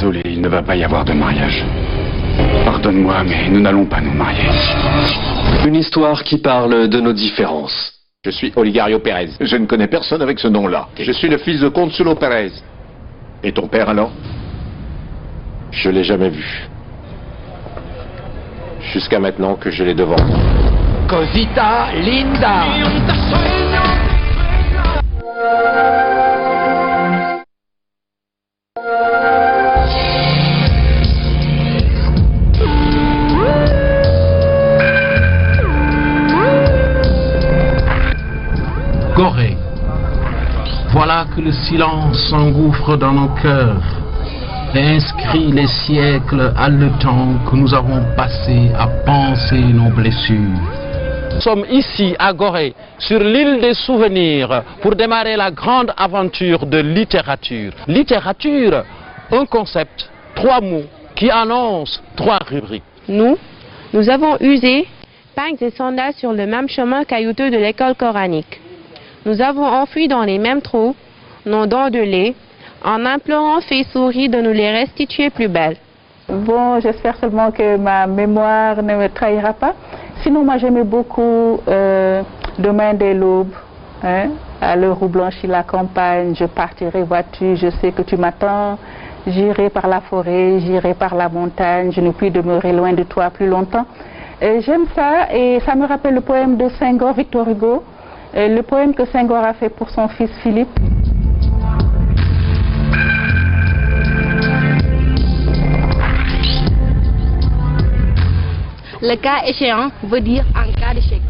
désolé, il ne va pas y avoir de mariage. Pardonne-moi, mais nous n'allons pas nous marier. Une histoire qui parle de nos différences. Je suis Oligario Pérez. Je ne connais personne avec ce nom-là. Je suis le fils de Consuelo Pérez. Et ton père alors? Je l'ai jamais vu. Jusqu'à maintenant que je l'ai devant moi. Cosita linda. Gorée. Voilà que le silence s'engouffre dans nos cœurs et inscrit les siècles haletants que nous avons passés à penser nos blessures. Nous sommes ici à Gorée, sur l'île des souvenirs, pour démarrer la grande aventure de littérature. Littérature, un concept, 3 mots qui annoncent 3 rubriques. Nous avons usé, pagnes et sandales sur le même chemin caillouteux de l'école coranique. Nous avons enfoui dans les mêmes trous nos dents de lait, en implorant Fée Souris de nous les restituer plus belles. Bon, j'espère seulement que ma mémoire ne me trahira pas. Sinon, moi j'aimais beaucoup Demain dès l'aube, hein, à l'heure où blanchit la campagne, je partirai, vois-tu, je sais que tu m'attends. J'irai par la forêt, j'irai par la montagne, je ne puis demeurer loin de toi plus longtemps. J'aime ça et ça me rappelle le poème de Senghor, Victor Hugo, le poème que Senghor a fait pour son fils Philippe. Le cas échéant veut dire en cas d'échec.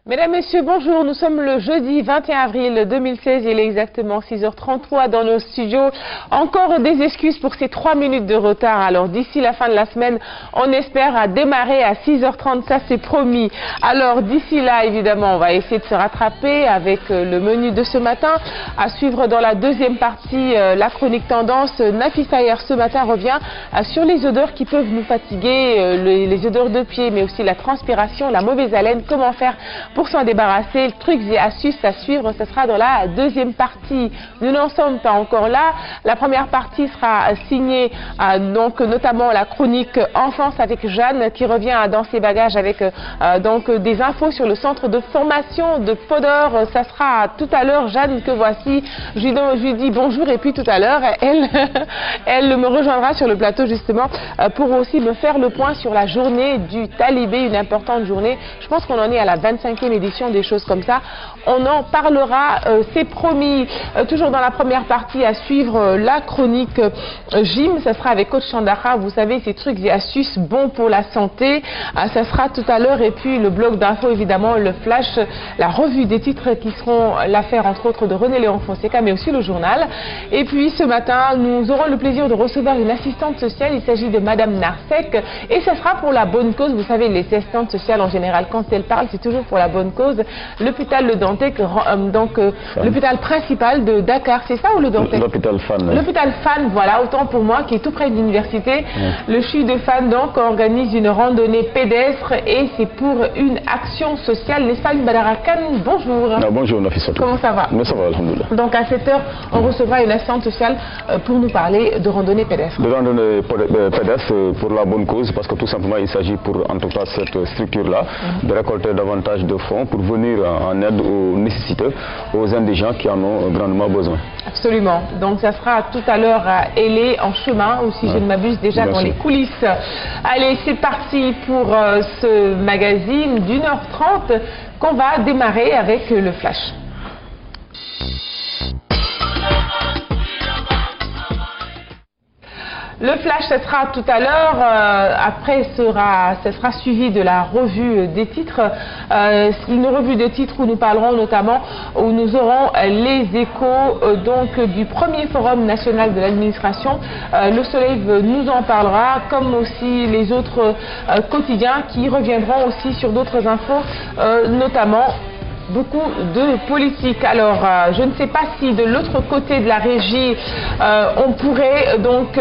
Mesdames, Messieurs, bonjour. Nous sommes le jeudi 21 avril 2016. Il est exactement 6h33 dans nos studios. Encore des excuses pour ces 3 minutes de retard. Alors, d'ici la fin de la semaine, on espère à démarrer à 6h30. Ça, c'est promis. Alors, d'ici là, évidemment, on va essayer de se rattraper avec le menu de ce matin. À suivre dans la deuxième partie, la chronique tendance. Nafissa hier ce matin revient sur les odeurs qui peuvent nous fatiguer, les odeurs de pied, mais aussi la transpiration, la mauvaise haleine. Comment faire pour s'en débarrasser? Trucs et astuces à suivre, ce sera dans la deuxième partie. Nous n'en sommes pas encore là. La première partie sera signée donc notamment la chronique enfance avec Jeanne qui revient dans ses bagages avec donc des infos sur le centre de formation de Podor. Ça sera tout à l'heure Jeanne que voici. Je lui dis bonjour et puis tout à l'heure elle me rejoindra sur le plateau justement pour aussi me faire le point sur la journée du Talibé, une importante journée. Je pense qu'on en est à la 25e édition, des choses comme ça. On en parlera, c'est promis. Toujours dans la première partie à suivre la chronique gym, ça sera avec coach Chandara. Vous savez, ces trucs et astuces bons pour la santé. Ça sera tout à l'heure et puis le bloc d'infos évidemment, le flash, la revue des titres qui seront l'affaire entre autres de René Léon Fonseca, mais aussi le journal. Et puis ce matin, nous aurons le plaisir de recevoir une assistante sociale. Il s'agit de Madame Narsec et ça sera pour la bonne cause. Vous savez, les assistantes sociales en général, quand elles parlent, c'est toujours pour la bonne cause. L'hôpital Le Dantec, l'hôpital principal de Dakar, c'est ça ou le Dantec? L'hôpital Fan. L'hôpital Fan, voilà, autant pour moi, qui est tout près de l'université. Le CHU de Fan donc organise une randonnée pédestre et c'est pour une action sociale. N'est-ce pas, Badara Khan? Bonjour. Bonjour, Nafissa. Comment ça va? Ça va, alhamdoulilah. Donc à 7h, on recevra une assistante sociale pour nous parler de randonnée pédestre. De randonnée pédestre pour la bonne cause, parce que tout simplement il s'agit pour en tout cas cette structure-là de récolter davantage de fonds pour venir en aide aux nécessiteux, aux indigents qui en ont grandement besoin. Absolument. Donc ça sera tout à l'heure à Hélé en chemin, ou si je ne m'abuse déjà dans les coulisses. Allez, c'est parti pour ce magazine d'1h30 qu'on va démarrer avec le flash. Le flash, ce sera tout à l'heure. Après, ce sera suivi de la revue des titres. Une revue de titres où nous parlerons notamment, où nous aurons les échos donc du premier forum national de l'administration. Le Soleil nous en parlera, comme aussi les autres quotidiens qui reviendront aussi sur d'autres infos, notamment beaucoup de politique. Alors, je ne sais pas si de l'autre côté de la régie, on pourrait donc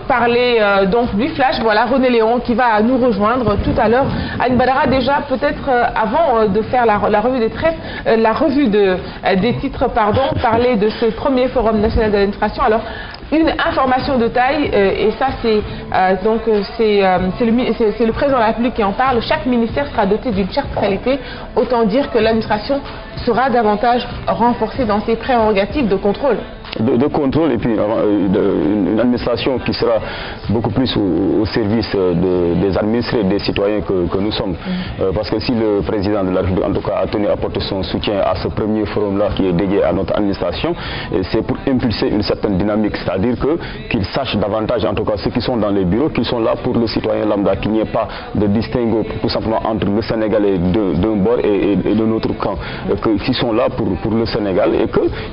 parler donc du flash. Voilà, René Léon qui va nous rejoindre tout à l'heure. Anne Badara, déjà peut-être avant de faire la revue des traits, la revue des titres, pardon, parler de ce premier forum national de l'administration. Alors, une information de taille, et ça c'est le président de la République qui en parle. Chaque ministère sera doté d'une charte qualité, autant dire que l'administration sera davantage renforcée dans ses prérogatives de contrôle. De contrôle, et puis une administration qui sera beaucoup plus au service des administrés, des citoyens que nous sommes. Parce que si le président de la République, en tout cas, a tenu à apporter son soutien à ce premier forum-là qui est dédié à notre administration, c'est pour impulser une certaine dynamique, c'est-à-dire qu'ils sachent davantage, en tout cas ceux qui sont dans les bureaux, qu'ils sont là pour le citoyen lambda, qu'il n'y ait pas de distinguo tout simplement entre le Sénégalais d'un bord et de notre camp, qu'ils sont là pour le Sénégal et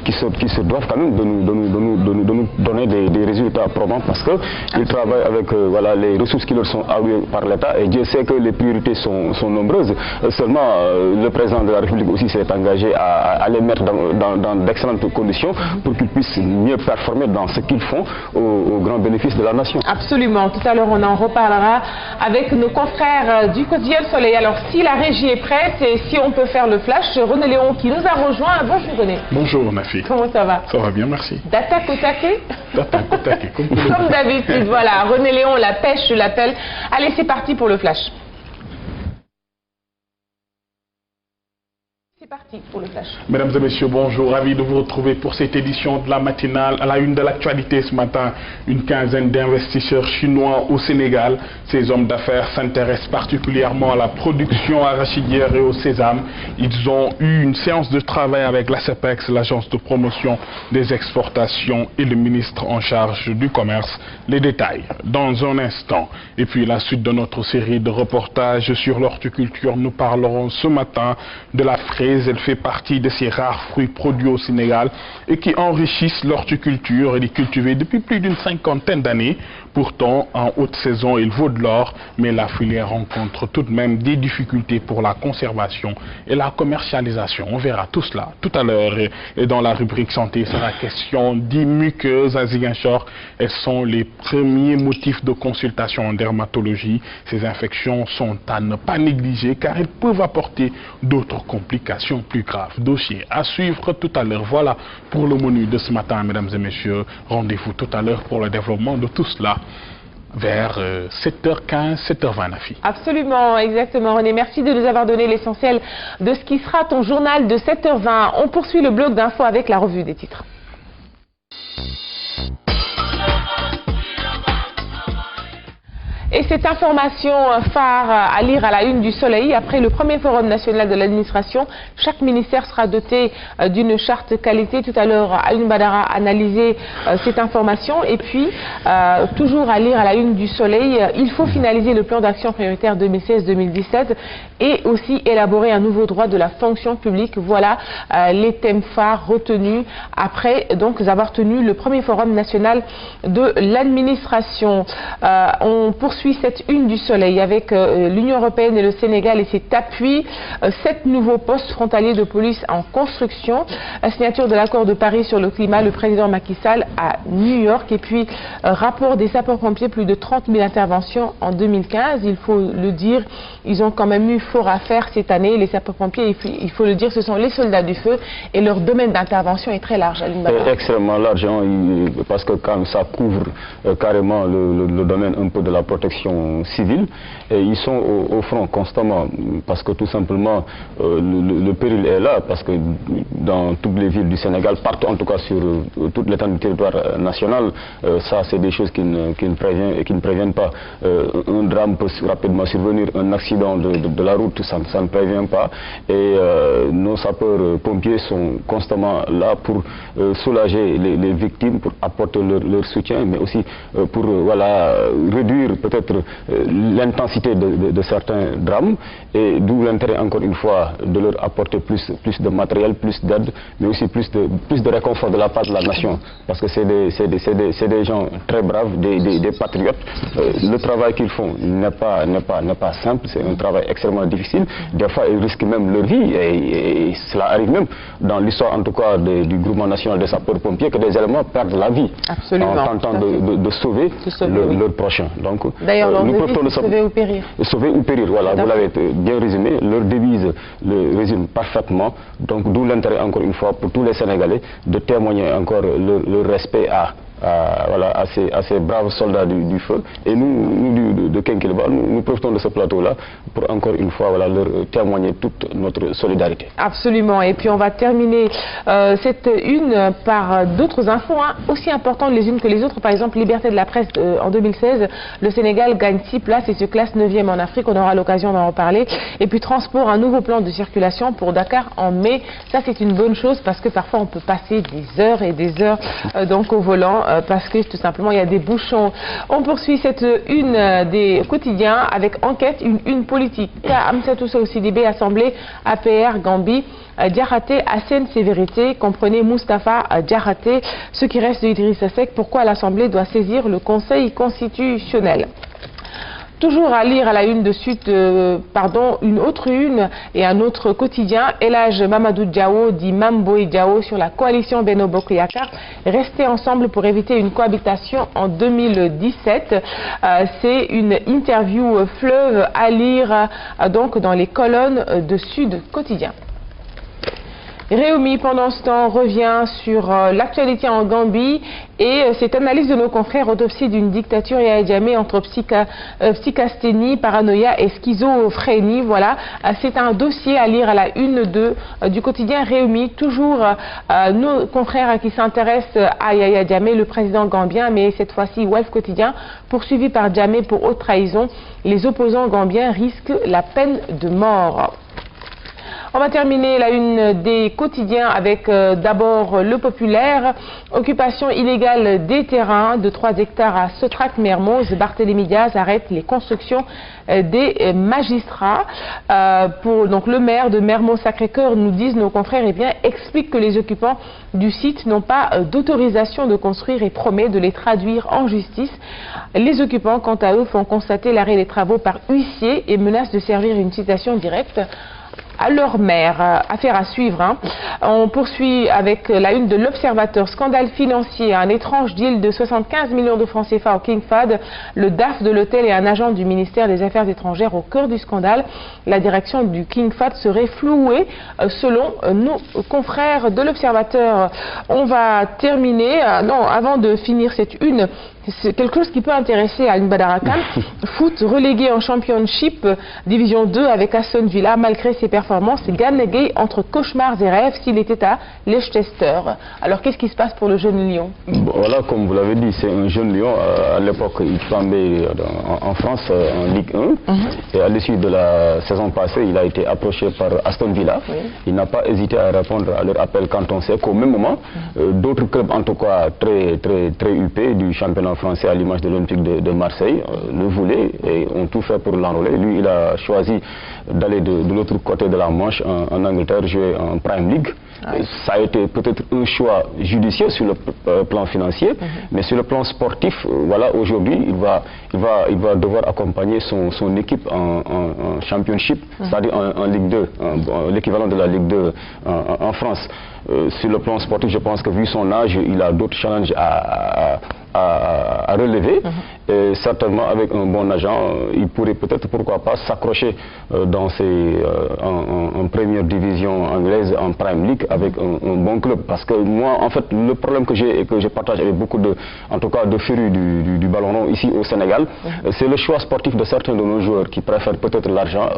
qu'ils se doivent quand même de nous donner des résultats probants, parce qu'ils travaillent avec voilà, les ressources qui leur sont allouées par l'État, et Dieu sait que les priorités sont nombreuses. Seulement, le président de la République aussi s'est engagé à les mettre dans d'excellentes conditions pour qu'ils puissent mieux performer dans ce qu'ils font au grand bénéfice de la nation. Absolument. Tout à l'heure, on en reparlera avec nos confrères du quotidien Le Soleil. Alors, si la régie est prête et si on peut faire le flash, René Léon qui nous a rejoint. Bonjour René. Bonjour Nafi. Comment ça va? Ça va bien, merci. D'attaque au taquet? D'attaque au taquet, comme d'habitude. Voilà, René Léon, la pêche, je l'appelle. Allez, c'est parti pour le flash. C'est parti pour le flash. Mesdames et messieurs, bonjour. Ravi de vous retrouver pour cette édition de la matinale. À la une de l'actualité ce matin, une quinzaine d'investisseurs chinois au Sénégal. Ces hommes d'affaires s'intéressent particulièrement à la production arachidière et au sésame. Ils ont eu une séance de travail avec la CEPEX, l'agence de promotion des exportations, et le ministre en charge du commerce. Les détails dans un instant. Et puis la suite de notre série de reportages sur l'horticulture. Nous parlerons ce matin de la fraise. Elle fait partie de ces rares fruits produits au Sénégal et qui enrichissent l'horticulture et les cultivés depuis plus d'une cinquantaine d'années. Pourtant, en haute saison, il vaut de l'or, mais la filière rencontre tout de même des difficultés pour la conservation et la commercialisation. On verra tout cela tout à l'heure. Et dans la rubrique santé, il sera question des muqueuses à Ziguinchor. Elles sont les premiers motifs de consultation en dermatologie. Ces infections sont à ne pas négliger car elles peuvent apporter d'autres complications plus graves. Dossier à suivre tout à l'heure. Voilà pour le menu de ce matin, mesdames et messieurs. Rendez-vous tout à l'heure pour le développement de tout cela. Vers 7h15, 7h20, Nafi. Absolument, exactement, René. Merci de nous avoir donné l'essentiel de ce qui sera ton journal de 7h20. On poursuit le bloc d'infos avec la revue des titres. Et cette information phare à lire à la une du Soleil, après le premier forum national de l'administration, chaque ministère sera doté d'une charte qualité. Tout à l'heure, Anne Badara a analysé cette information. Et puis, toujours à lire à la une du Soleil, il faut finaliser le plan d'action prioritaire 2016-2017 et aussi élaborer un nouveau droit de la fonction publique. Voilà les thèmes phares retenus après donc avoir tenu le premier forum national de l'administration. On poursuit cette une du Soleil avec l'Union européenne et le Sénégal et cet appui. 7 nouveaux postes frontaliers de police en construction. La signature de l'accord de Paris sur le climat, le président Macky Sall à New York. Et puis, rapport des sapeurs-pompiers, plus de 30 000 interventions en 2015. Il faut le dire, ils ont quand même eu fort à faire cette année. Les sapeurs-pompiers, il faut le dire, ce sont les soldats du feu et leur domaine d'intervention est très large. Extrêmement large, hein, parce que quand ça couvre carrément le domaine un peu de la protection civile, et ils sont au front constamment, parce que tout simplement le péril est là, parce que dans toutes les villes du Sénégal, partout en tout cas sur toute l'étendue du territoire national, ça c'est des choses qui ne préviennent pas. Un drame peut rapidement survenir, un accident de la la route, ça ne prévient pas. Et nos sapeurs-pompiers sont constamment là pour soulager les victimes, pour apporter leur soutien, mais aussi pour réduire peut-être l'intensité de certains drames. Et d'où l'intérêt, encore une fois, de leur apporter plus de matériel, plus d'aide, mais aussi plus de réconfort de la part de la nation. Parce que c'est des gens très braves, des patriotes. Le travail qu'ils font n'est pas simple, c'est un travail extrêmement difficile. Des fois, ils risquent même leur vie, et cela arrive même dans l'histoire, en tout cas, du groupement national des sapeurs-pompiers, que des éléments perdent la vie. Absolument, en tentant de sauver leur prochain. D'ailleurs, nous profitons de sauver ou périr. Sauver ou périr, voilà, vous l'avez bien résumé. Leur devise le résume parfaitement. Donc, d'où l'intérêt, encore une fois, pour tous les Sénégalais, de témoigner encore leur respect à ces braves soldats du feu. Et nous de Kenkeliba, nous profitons de ce plateau-là pour encore une fois leur témoigner toute notre solidarité. Absolument. Et puis on va terminer cette une par d'autres infos aussi importantes les unes que les autres. Par exemple, liberté de la presse en 2016, le Sénégal gagne 6 places et se classe 9e en Afrique. On aura l'occasion d'en reparler. Et puis transport, un nouveau plan de circulation pour Dakar en mai. Ça, c'est une bonne chose parce que parfois on peut passer des heures et des heures donc au volant. Parce que tout simplement il y a des bouchons. On poursuit cette une des quotidiens avec enquête, une politique. Amsatou Sidibé, Assemblée, APR, Gambie, Diakhaté, Hassen Sévérité, comprenez Moustapha Diakhaté, ce qui reste de Idrissa Seck, pourquoi l'Assemblée doit saisir le Conseil constitutionnel. Toujours à lire à la une de suite, une autre une et un autre quotidien, Elhadj Mamadou Diawo dit Mamboy Diawo sur la coalition Benno Bokk Yakaar, rester ensemble pour éviter une cohabitation en 2017. C'est une interview fleuve à lire donc dans les colonnes de Sud Quotidien. Réumi, pendant ce temps, revient sur l'actualité en Gambie et cette analyse de nos confrères, autopsie d'une dictature Yaya Jammeh entre psychasthénie, paranoïa et schizophrénie. Voilà, c'est un dossier à lire à la une du quotidien Réumi. Toujours nos confrères qui s'intéressent à Yaya Jammeh, le président gambien, mais cette fois-ci Walf Quotidien, poursuivi par Jammeh pour haute trahison. Les opposants gambiens risquent la peine de mort. On va terminer la une des quotidiens avec d'abord Le Populaire. Occupation illégale des terrains de 3 hectares à Sotrac-Mermoz. Barthélémy Diaz arrête les constructions des magistrats. Donc le maire de Mermoz-Sacré-Cœur, nous disent nos confrères, explique que les occupants du site n'ont pas d'autorisation de construire et promet de les traduire en justice. Les occupants, quant à eux, font constater l'arrêt des travaux par huissier et menacent de servir une citation directe à leur maire. Affaire à suivre. On poursuit avec la une de l'Observateur. Scandale financier, un étrange deal de 75 millions de francs CFA au King Fahd. Le DAF de l'hôtel et un agent du ministère des Affaires étrangères au cœur du scandale. La direction du King Fahd serait flouée selon nos confrères de l'Observateur. On va terminer, avant de finir cette une, c'est quelque chose qui peut intéresser à Badara Khan. Foot relégué en Championship Division 2 avec Aston Villa malgré ses performances. Ganegay entre cauchemars et rêves s'il était à Leicester. Alors qu'est-ce qui se passe pour le jeune Lion? Voilà, comme vous l'avez dit, c'est un jeune Lion. À l'époque, il flambait en France en Ligue 1. Et à l'issue de la saison passée, il a été approché par Aston Villa. Il n'a pas hésité à répondre à leur appel quand on sait qu'au même moment, d'autres clubs, en tout cas très huppés du championnat français à l'image de l'Olympique de Marseille, le voulaient et ont tout fait pour l'enrôler. Lui, il a choisi d'aller de l'autre côté de la Manche, en Angleterre, jouer en Prime League. Ça a été peut-être un choix judicieux sur le plan financier, mais sur le plan sportif, voilà, aujourd'hui, il va devoir accompagner son équipe en Championship, c'est-à-dire en Ligue 2, l'équivalent de la Ligue 2 en France. Sur le plan sportif, je pense que vu son âge, il a d'autres challenges à relever. Et certainement avec un bon agent, il pourrait peut-être, pourquoi pas, s'accrocher en première division anglaise, en Prime League, avec un bon club. Parce que moi, en fait, le problème que j'ai et que je partage avec beaucoup en tout cas de férus du ballon rond ici au Sénégal, c'est le choix sportif de certains de nos joueurs qui préfèrent peut-être l'argent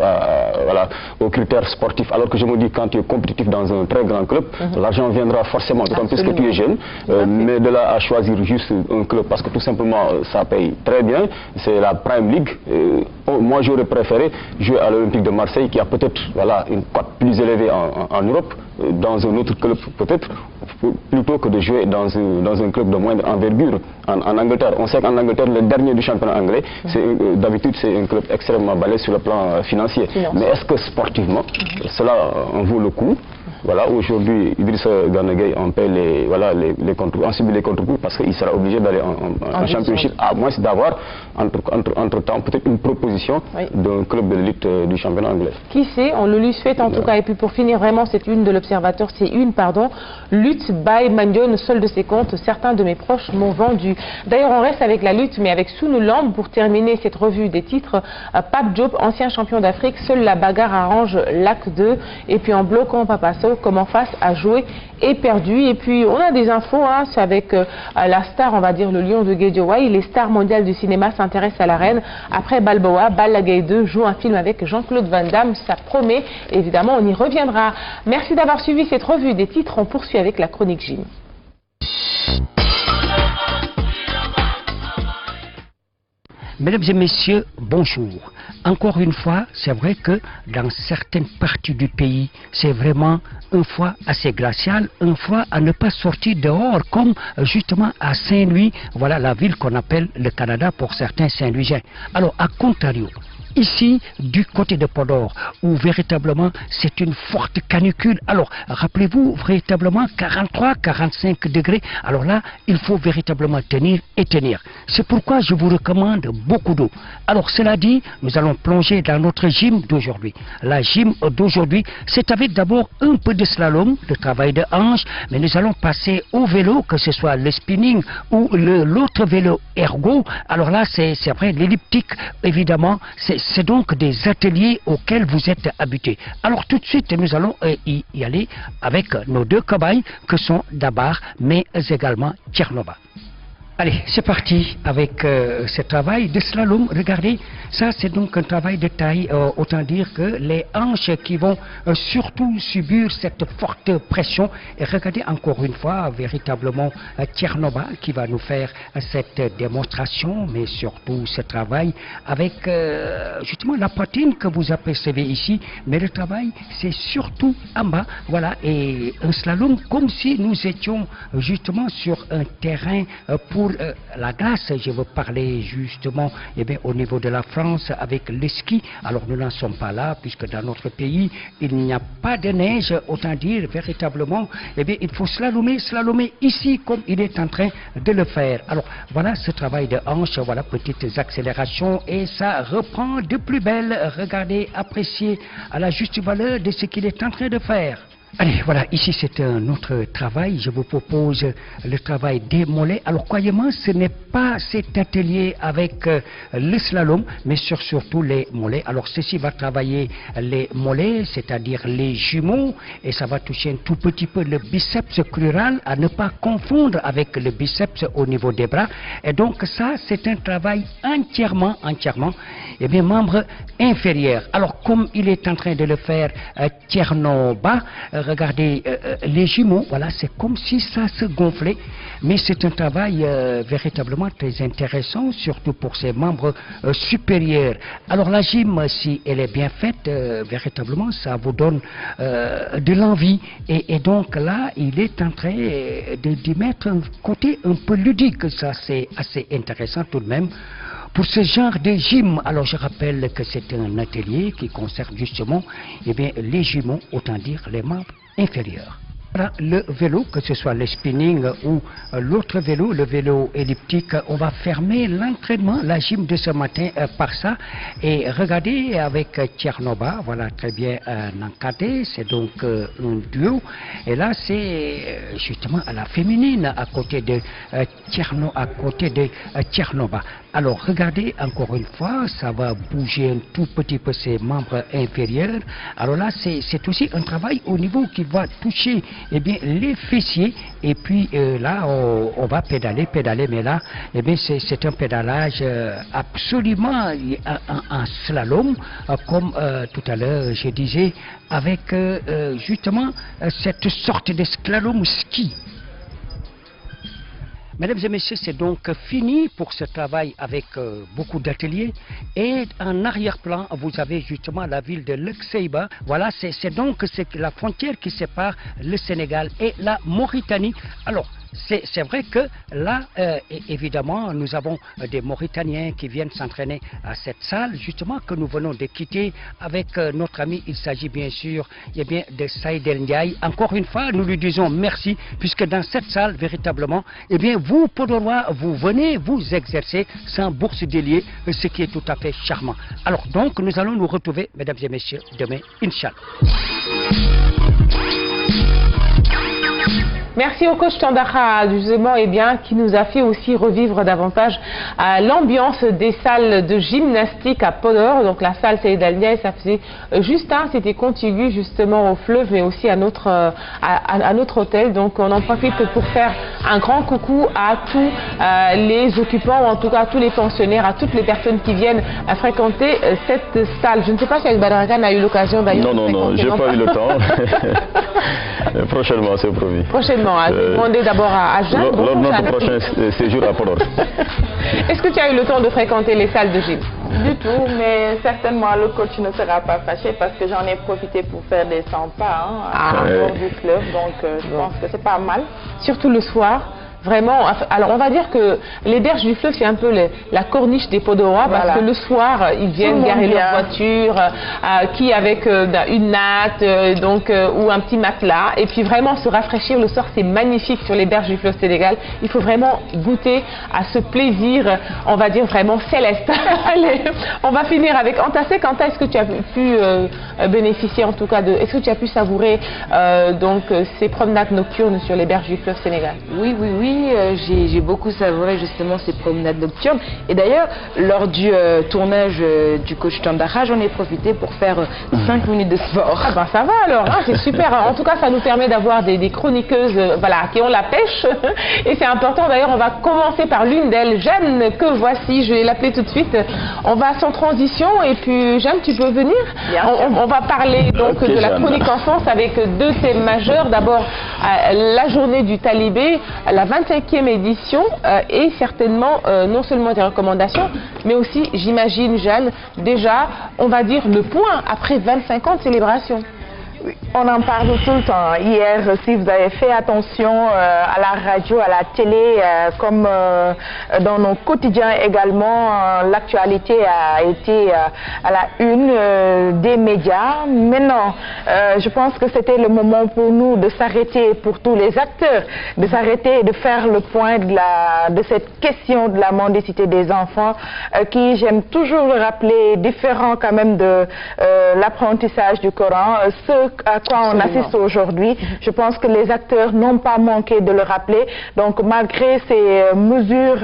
aux critères sportifs. Alors que je me dis, quand tu es compétitif dans un très grand club, l'argent viendra forcément, d'autant plus que tu es jeune. Mais de là à choisir juste un club parce que tout simplement ça paye très bien, c'est la Prime League. Moi j'aurais préféré jouer à l'Olympique de Marseille qui a peut-être une cote plus élevée en Europe, dans un autre club peut-être, plutôt que de jouer dans un club de moindre envergure en Angleterre. On sait qu'en Angleterre, le dernier du championnat anglais, d'habitude c'est un club extrêmement balèze sur le plan financier. Mais est-ce que sportivement, cela en vaut le coup? Voilà, aujourd'hui, Idrissa Gana Gueye en paie on subit les contre-coups parce qu'il sera obligé d'aller en championship, à moins d'avoir entre-temps peut-être une proposition d'un club de l'élite du championnat anglais. Qui sait, on le lui souhaite en tout cas. Et puis pour finir, vraiment, cette une de l'Observateur, lutte by Mandione, seul de ses comptes, certains de mes proches m'ont vendu. D'ailleurs, on reste avec la lutte, mais avec Sunu Lamb pour terminer cette revue des titres. Pape Diop, ancien champion d'Afrique, seule la bagarre arrange l'acte 2. Et puis en bloquant Papa Sow, comme en face à jouer et perdu. Et puis on a des infos, c'est avec la star, on va dire le lion de Guédiawaye. Les stars mondiales du cinéma s'intéressent à la reine. Après Balboa, Balla Gaye 2 joue un film avec Jean-Claude Van Damme, ça promet. Évidemment, on y reviendra. Merci d'avoir suivi cette revue des titres. On poursuit avec la chronique Jim. Mesdames et messieurs, bonjour. Encore une fois, c'est vrai que dans certaines parties du pays, c'est vraiment un froid assez glacial, un froid à ne pas sortir dehors, comme justement à Saint-Louis, voilà la ville qu'on appelle le Canada pour certains Saint-Louisiens. Alors, à contrario, ici, du côté de Podor, où véritablement c'est une forte canicule. Alors, rappelez-vous, véritablement 43-45 degrés. Alors là, il faut véritablement tenir et tenir. C'est pourquoi je vous recommande beaucoup d'eau. Alors, cela dit, nous allons plonger dans notre gym d'aujourd'hui. La gym d'aujourd'hui, c'est avec d'abord un peu de slalom, de travail de hanche, mais nous allons passer au vélo, que ce soit le spinning ou l'autre vélo ergo. Alors là, c'est vrai, l'elliptique, évidemment, c'est donc des ateliers auxquels vous êtes habitués. Alors tout de suite, nous allons y aller avec nos deux cobayes que sont Dabar, mais également Tchernova. Allez, c'est parti avec ce travail de slalom. Regardez, ça c'est donc un travail de taille, autant dire que les hanches qui vont surtout subir cette forte pression. Et regardez encore une fois, véritablement, Tchernova qui va nous faire cette démonstration, mais surtout ce travail avec justement la poitrine que vous apercevez ici. Mais le travail, c'est surtout en bas, voilà, et un slalom comme si nous étions justement sur un terrain pour la glace. Je veux parler justement au niveau de la France avec le ski. Alors nous n'en sommes pas là puisque dans notre pays il n'y a pas de neige, autant dire véritablement il faut slalomer ici comme il est en train de le faire. Alors voilà ce travail de hanche, voilà petites accélérations et ça reprend de plus belle. Regardez, appréciez à la juste valeur de ce qu'il est en train de faire. Allez, voilà, ici c'est un autre travail. Je vous propose le travail des mollets. Alors, croyez-moi, ce n'est pas cet atelier avec le slalom, mais surtout les mollets. Alors, ceci va travailler les mollets, c'est-à-dire les jumeaux, et ça va toucher un tout petit peu le biceps crural, à ne pas confondre avec le biceps au niveau des bras. Et donc, ça, c'est un travail entièrement, membre inférieur. Alors, comme il est en train de le faire Tchernova, regardez les jumeaux, voilà, c'est comme si ça se gonflait, mais c'est un travail véritablement très intéressant, surtout pour ses membres supérieurs. Alors la gym, si elle est bien faite, véritablement, ça vous donne de l'envie, et donc là, il est en train d'y mettre un côté un peu ludique, ça c'est assez intéressant tout de même. Pour ce genre de gym, alors je rappelle que c'est un atelier qui concerne justement les jumeaux, autant dire les membres inférieurs. Voilà, le vélo, que ce soit le spinning ou l'autre vélo, le vélo elliptique, on va fermer l'entraînement, la gym de ce matin par ça. Et regardez avec Tchernova, voilà très bien encadré, c'est donc un duo. Et là c'est justement à la féminine à côté de Tchernova. Alors regardez encore une fois, ça va bouger un tout petit peu ses membres inférieurs. Alors là c'est aussi un travail au niveau qui va toucher les fessiers, et puis là on va pédaler, mais là c'est un pédalage absolument en slalom, comme tout à l'heure je disais, avec justement cette sorte de slalom ski. Mesdames et messieurs, c'est donc fini pour ce travail avec beaucoup d'ateliers. Et en arrière-plan, vous avez justement la ville de Lek-Seiba. Voilà, c'est donc la frontière qui sépare le Sénégal et la Mauritanie. Alors, c'est vrai que là, évidemment, nous avons des Mauritaniens qui viennent s'entraîner à cette salle, justement, que nous venons de quitter avec notre ami. Il s'agit bien sûr de Saïd El Ndiaye. Encore une fois, nous lui disons merci, puisque dans cette salle, véritablement, vous, Podorois, vous venez vous exercer sans bourse déliée, ce qui est tout à fait charmant. Alors donc, nous allons nous retrouver, mesdames et messieurs, demain, Inch'Allah. Merci au coach Tandakha, justement, qui nous a fait aussi revivre davantage l'ambiance des salles de gymnastique à Podor. Donc la salle Saïd El Ndiaye, ça faisait juste c'était contigu justement au fleuve, mais aussi à notre hôtel. Donc on en profite pour faire un grand coucou à tous les occupants, ou en tout cas à tous les pensionnaires, à toutes les personnes qui viennent fréquenter cette salle. Je ne sais pas si Badragan a eu l'occasion d'ailleurs. Non, j'ai pas eu le temps. Prochainement, c'est promis. Prochainement. Demander d'abord à Jeanne. Lors de notre prochain séjour à Podor. Est-ce que tu as eu le temps de fréquenter les salles de gym? Du tout, mais certainement le coach ne sera pas fâché parce que j'en ai profité pour faire des 100 pas bord du fleuve, donc je pense que c'est pas mal. Surtout le soir. Vraiment, alors on va dire que les berges du fleuve, c'est un peu la corniche des Podorois, parce que le soir, ils viennent garer leur voiture, qui avec une natte, ou un petit matelas, et puis vraiment se rafraîchir le soir, c'est magnifique sur les berges du fleuve Sénégal. Il faut vraiment goûter à ce plaisir, on va dire vraiment céleste. Allez, on va finir avec Antassé. Quentin, est-ce que tu as pu bénéficier en tout cas est-ce que tu as pu savourer ces promenades nocturnes sur les berges du fleuve Sénégal? Oui, j'ai beaucoup savouré justement ces promenades nocturnes. Et d'ailleurs, lors du tournage du coach Tandakha, j'en ai profité pour faire 5 minutes de sport. Ah ben ça va alors, c'est super. En tout cas, ça nous permet d'avoir des chroniqueuses qui ont la pêche. Et c'est important. D'ailleurs, on va commencer par l'une d'elles, Jeanne, que voici. Je vais l'appeler tout de suite. On va sans transition. Et puis, Jeanne, tu peux venir. On va parler de la chronique enfance avec 2 thèmes majeurs. D'abord, la journée du talibé, la 25e édition, et certainement non seulement des recommandations, mais aussi, j'imagine, Jeanne, déjà, on va dire le point après 25 ans de célébration. Oui, on en parle tout le temps. Hier, si vous avez fait attention à la radio, à la télé, comme dans nos quotidiens également, l'actualité a été à la une des médias. Maintenant, je pense que c'était le moment pour nous de s'arrêter, pour tous les acteurs, de s'arrêter et de faire le point de cette question de la mendicité des enfants, qui, j'aime toujours le rappeler, différent quand même de l'apprentissage du Coran. À quoi on assiste aujourd'hui. Je pense que les acteurs n'ont pas manqué de le rappeler. Donc malgré ces mesures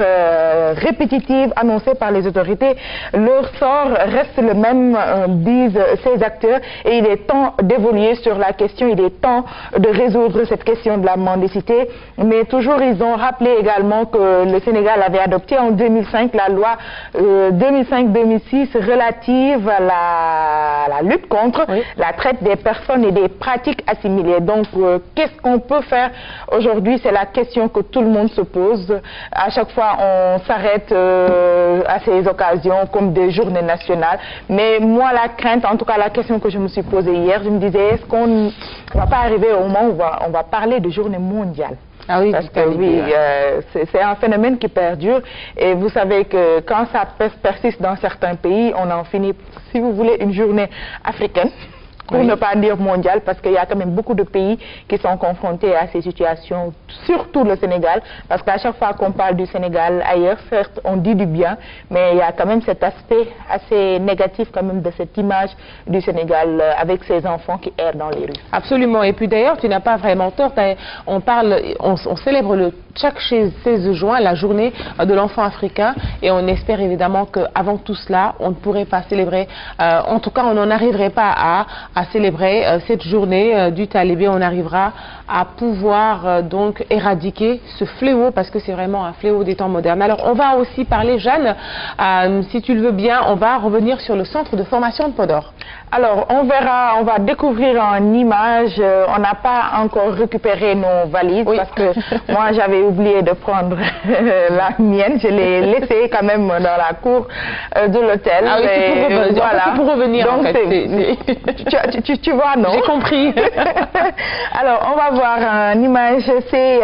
répétitives annoncées par les autorités, leur sort reste le même, disent ces acteurs, et il est temps d'évoluer sur la question, il est temps de résoudre cette question de la mendicité. Mais toujours ils ont rappelé également que le Sénégal avait adopté en 2005 la loi 2005-2006 relative à la lutte contre la traite des personnes et des pratiques assimilées. Donc, qu'est-ce qu'on peut faire aujourd'hui? C'est la question que tout le monde se pose. À chaque fois, on s'arrête à ces occasions comme des journées nationales. Mais moi, la crainte, en tout cas la question que je me suis posée hier, je me disais, est-ce qu'on ne va pas arriver au moment où on va parler de journée mondiale? Ah oui, parce que c'est un phénomène qui perdure, et vous savez que quand ça persiste dans certains pays, on en finit, si vous voulez, une journée africaine, pour ne pas dire mondiale, parce qu'il y a quand même beaucoup de pays qui sont confrontés à ces situations, surtout le Sénégal, parce qu'à chaque fois qu'on parle du Sénégal ailleurs, certes on dit du bien, mais il y a quand même cet aspect assez négatif quand même de cette image du Sénégal avec ces enfants qui errent dans les rues. Absolument, et puis d'ailleurs tu n'as pas vraiment tort, on célèbre chaque 16 juin la journée de l'enfant africain, et on espère évidemment qu'avant tout cela, on ne pourrait pas célébrer, en tout cas on n'en arriverait pas à à célébrer cette journée du talibé. On arrivera à pouvoir donc éradiquer ce fléau, parce que c'est vraiment un fléau des temps modernes. Alors on va aussi parler, Jeanne, si tu le veux bien, on va revenir sur le centre de formation de Podor. Alors, on verra, on va découvrir en images. On n'a pas encore récupéré nos valises parce que moi, j'avais oublié de prendre la mienne. Je l'ai laissée quand même dans la cour de l'hôtel. Ah oui, c'est pour revenir. Donc, en fait. Tu vois, non? J'ai compris. Alors, on va voir en image ces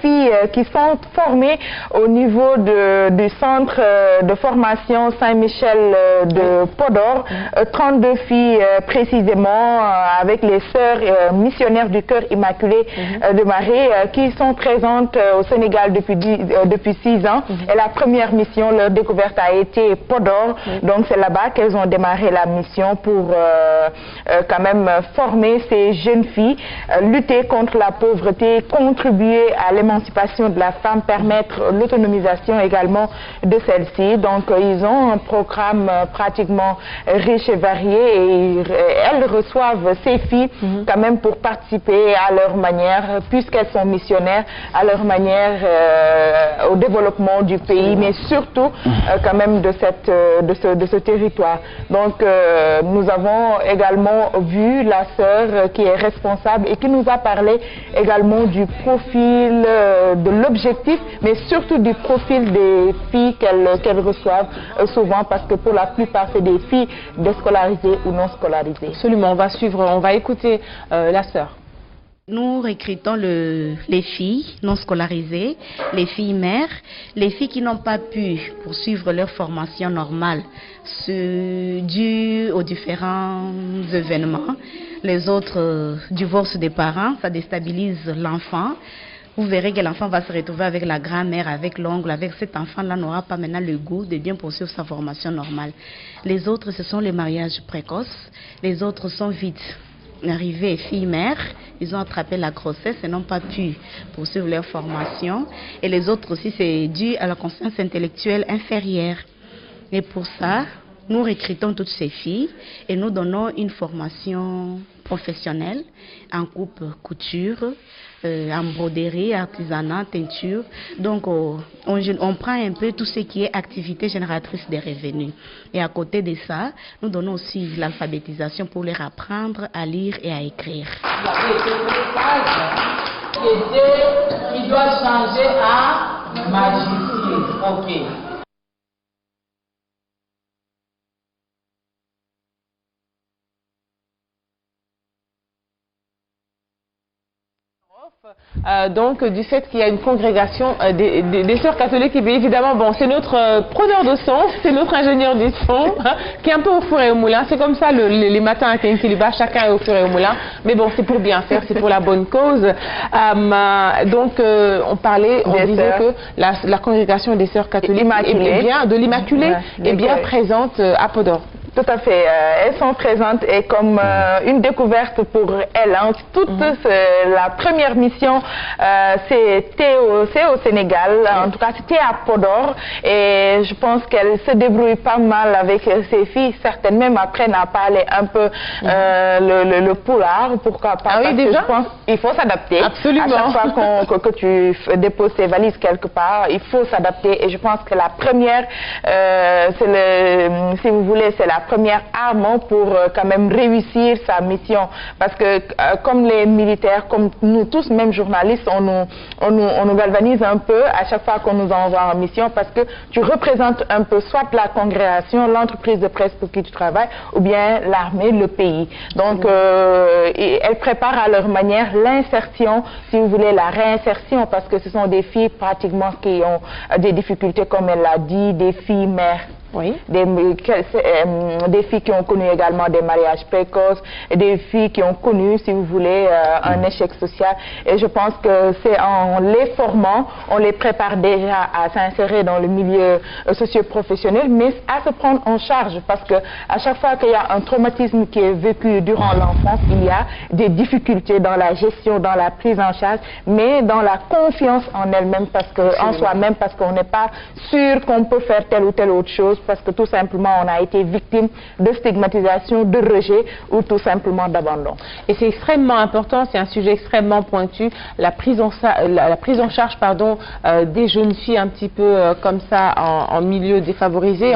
filles qui sont formées au niveau du centre de formation Saint-Michel de Podor. 32 filles précisément avec les sœurs missionnaires du Cœur Immaculé de Marie qui sont présentes au Sénégal depuis 6 ans. Et la première mission, leur découverte a été Podor. Donc c'est là-bas qu'elles ont démarré la mission pour quand même former ces jeunes filles, lutter contre la pauvreté, contribuer à l'émancipation de la femme, permettre l'autonomisation également de celle-ci. Donc ils ont un programme pratiquement riche et varié, et elles reçoivent ces filles quand même pour participer à leur manière, puisqu'elles sont missionnaires, à leur manière au développement du pays, mais surtout quand même de ce territoire. Donc nous avons également vu la sœur qui est responsable et qui nous a parlé également du profil, de l'objectif, mais surtout du profil des filles qu'elles reçoivent souvent, parce que pour la plupart c'est des filles déscolarisées ou non scolarisées. Absolument, on va suivre, on va écouter la sœur. Nous recrutons les filles non scolarisées, les filles mères, les filles qui n'ont pas pu poursuivre leur formation normale dû aux différents événements. Les autres, divorce des parents, ça déstabilise l'enfant. Vous verrez que l'enfant va se retrouver avec la grand-mère, avec l'oncle, avec cet enfant-là n'aura pas maintenant le goût de bien poursuivre sa formation normale. Les autres, ce sont les mariages précoces. Les autres sont vite arrivés filles-mères. Ils ont attrapé la grossesse et n'ont pas pu poursuivre leur formation. Et les autres aussi, c'est dû à la conscience intellectuelle inférieure. Et pour ça, nous recrutons toutes ces filles et nous donnons une formation professionnelle en coupe couture, en broderie, artisanat, teinture. Donc on prend un peu tout ce qui est activité génératrice de revenus. Et à côté de ça, nous donnons aussi l'alphabétisation pour leur apprendre à lire et à écrire. Il doit changer à magicien. Ok. Donc du fait qu'il y a une congrégation des sœurs catholiques, et bien évidemment, bon, c'est notre preneur de son, c'est notre ingénieur du son, qui est un peu au four et au moulin. C'est comme ça les matins à Kinkiliba, chacun est au four et au moulin. Mais bon, c'est pour bien faire, c'est pour la bonne cause. Donc on disait que la congrégation des sœurs catholiques de l'Immaculée est bien présente à Podor. Tout à fait. Elles sont présentes et comme une découverte pour elles. Hein. La première mission, c'est au Sénégal. En tout cas, c'était à Podor. Et je pense qu'elles se débrouillent pas mal avec ces filles. Certaines même apprennent à parler un peu le poulard. Pourquoi pas? Ah oui, déjà? Je pense qu'il faut s'adapter. Absolument. À chaque fois que tu déposes tes valises quelque part, il faut s'adapter. Et je pense que la première, si vous voulez, c'est la première arme pour quand même réussir sa mission, parce que comme les militaires, comme nous tous, même journalistes, on nous galvanise un peu à chaque fois qu'on nous envoie en mission, parce que tu représentes un peu soit la congrégation, l'entreprise de presse pour qui tu travailles, ou bien l'armée, le pays. Donc elles préparent à leur manière l'insertion, si vous voulez, la réinsertion, parce que ce sont des filles pratiquement qui ont des difficultés, comme elle l'a dit, des filles mères. Oui. Des filles qui ont connu également des mariages précoces, et des filles qui ont connu, si vous voulez, un échec social. Et je pense que c'est en les formant, on les prépare déjà à s'insérer dans le milieu socio-professionnel, mais à se prendre en charge, parce que à chaque fois qu'il y a un traumatisme qui est vécu durant l'enfance, il y a des difficultés dans la gestion, dans la prise en charge, mais dans la confiance en elle-même, en soi-même, parce qu'on n'est pas sûr qu'on peut faire telle ou telle autre chose, parce que tout simplement on a été victime de stigmatisation, de rejet ou tout simplement d'abandon. Et c'est extrêmement important, c'est un sujet extrêmement pointu, la prise en charge des jeunes filles un petit peu comme ça en milieu défavorisé,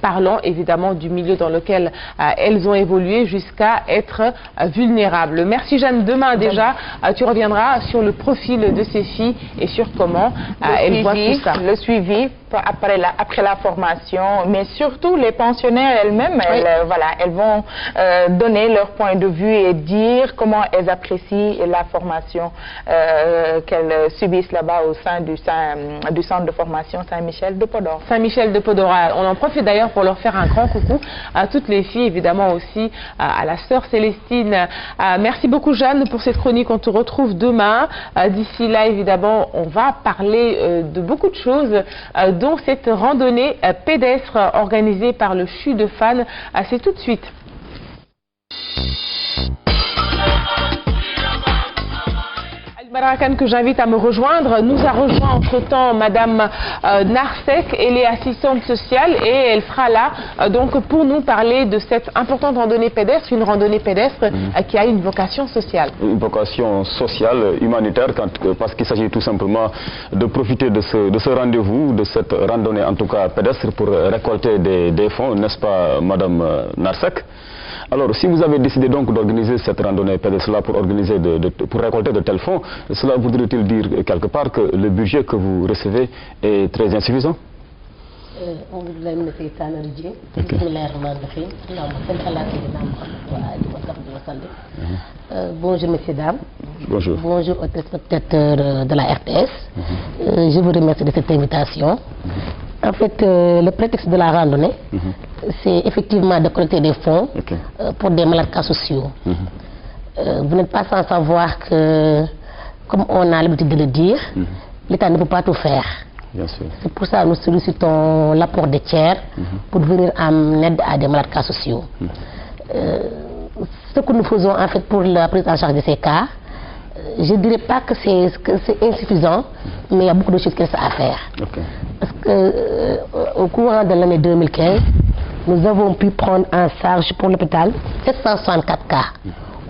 parlant évidemment du milieu dans lequel elles ont évolué jusqu'à être vulnérables. Merci Jeanne. Demain déjà, tu reviendras sur le profil de ces filles et sur comment elles voient tout ça. Le suivi après la formation, mais surtout les pensionnaires elles-mêmes, elles vont donner leur point de vue et dire comment elles apprécient la formation qu'elles subissent là-bas au sein du centre de formation Saint-Michel de Podor. Saint-Michel de Podor. On en profite d'ailleurs pour leur faire un grand coucou à toutes les filles, évidemment aussi à la sœur Célestine. Merci beaucoup Jeanne pour cette chronique, on te retrouve demain. D'ici là, évidemment, on va parler de beaucoup de choses, dont cette randonnée pédestre organisée par le CHU de Fannes. C'est tout de suite. Marakan, que j'invite à me rejoindre, nous a rejoint entre-temps Madame Narsek, elle est assistante sociale et elle sera là donc pour nous parler de cette importante randonnée pédestre, une randonnée pédestre qui a une vocation sociale. Une vocation sociale, humanitaire, parce qu'il s'agit tout simplement de profiter de ce rendez-vous, de cette randonnée en tout cas pédestre pour récolter des fonds, n'est-ce pas Madame Narsek? Alors, si vous avez décidé donc d'organiser cette randonnée pédestre-là pour récolter de tels fonds, cela voudrait-il dire quelque part que le budget que vous recevez est très insuffisant? Bonjour messieurs, dames. Bonjour. Bonjour aux téléspectateurs de la RTS. Je vous remercie de cette invitation. En fait, le prétexte de la randonnée, c'est effectivement de collecter des fonds pour des malades cas sociaux. Vous n'êtes pas sans savoir que, comme on a l'habitude de le dire, l'État ne peut pas tout faire. C'est pour ça que nous sollicitons l'apport des tiers pour venir en aide à des malades cas sociaux. Ce que nous faisons en fait pour la prise en charge de ces cas, je ne dirais pas que c'est insuffisant, mais il y a beaucoup de choses qui restent à faire. Parce qu'au courant de l'année 2015, nous avons pu prendre en charge pour l'hôpital 764 cas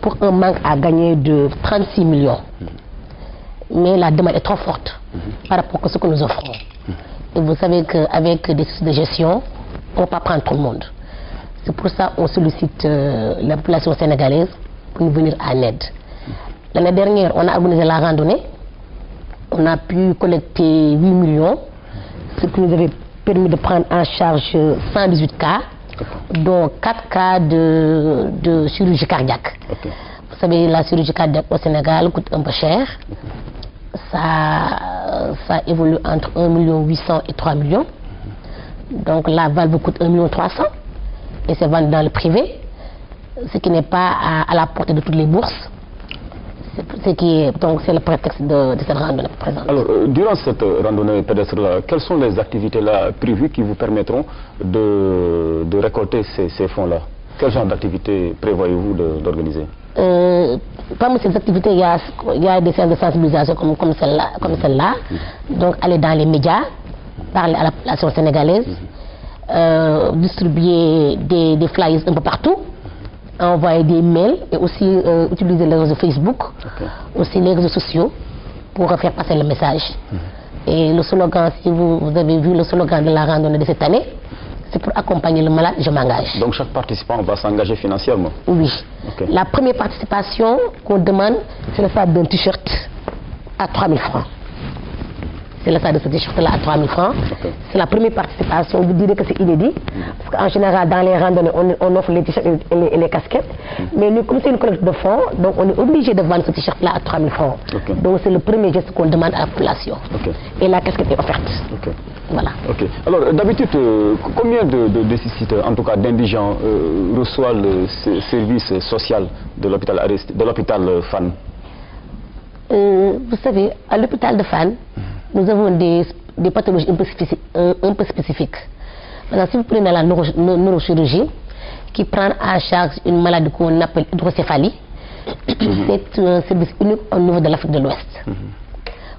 pour un manque à gagner de 36 millions. Mais la demande est trop forte par rapport à ce que nous offrons. Et vous savez qu'avec des soucis de gestion, on ne peut pas prendre tout le monde. C'est pour ça qu'on sollicite la population sénégalaise pour nous venir en aide. L'année dernière, on a organisé la randonnée. On a pu collecter 8 millions, ce qui nous avait permis de prendre en charge 118 cas, dont 4 cas de chirurgie cardiaque. Vous savez, la chirurgie cardiaque au Sénégal coûte un peu cher. Ça évolue entre 1 800 000 et 3 millions. Donc la valve coûte 1 300 000 et c'est vendu dans le privé, ce qui n'est pas à la portée de toutes les bourses. Donc c'est le prétexte de cette randonnée présente. Alors, durant cette randonnée pédestre-là, quelles sont les activités là prévues qui vous permettront de récolter ces fonds-là? Quel genre d'activités prévoyez-vous d'organiser? Parmi ces activités, il y a des séances de sensibilisation comme celle-là. Donc aller dans les médias, parler à la population sénégalaise, distribuer des flyers un peu partout, envoyer des mails et aussi utiliser les réseaux Facebook, aussi les réseaux sociaux pour faire passer le message. Et le slogan, si vous avez vu le slogan de la randonnée de cette année, c'est pour accompagner le malade, je m'engage. Donc chaque participant va s'engager financièrement? Oui. La première participation qu'on demande, c'est le fait d'un t-shirt à 3 000 francs. C'est le salaire de ce t-shirt-là à 3 000 francs. C'est la première participation. Vous direz que c'est inédit. Parce qu'en général, dans les randonnées, on offre les t-shirts et les casquettes. Mais nous, comme c'est une collecte de fonds, donc on est obligé de vendre ce t-shirt-là à 3 000 francs. Donc c'est le premier geste qu'on demande à la population. Et la casquette est offerte. Voilà. Alors d'habitude, combien de sites, en tout cas d'indigents, reçoivent le service social de l'hôpital Fannes? Vous savez, à l'hôpital de Fannes, nous avons des pathologies un peu spécifiques. Maintenant, si vous prenez la neurochirurgie, qui prend en charge une maladie qu'on appelle hydrocéphalie, c'est un service unique au niveau de l'Afrique de l'Ouest.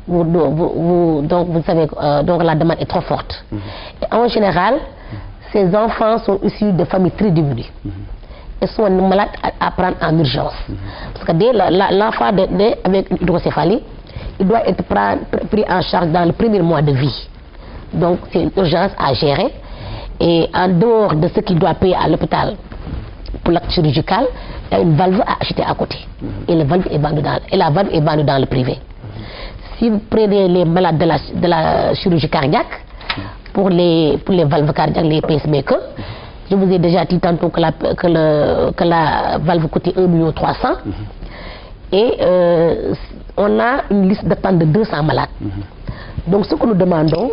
donc vous savez, donc la demande est trop forte. Et en général, ces enfants sont issus de familles très démunies. Ils sont malades à prendre en urgence. Parce que dès l'enfant avec une hydrocéphalie, il doit être pris en charge dans le premier mois de vie. Donc c'est une urgence à gérer. Et en dehors de ce qu'il doit payer à l'hôpital pour l'acte chirurgical, il y a une valve à acheter à côté. Et la valve est vendue dans le privé. Si vous prenez les malades de la chirurgie cardiaque, pour les valves cardiaques, les pacemakers, je vous ai déjà dit tantôt que la valve coûtait 1,3 million. Et on a une liste d'attente de 200 malades. Donc ce que nous demandons,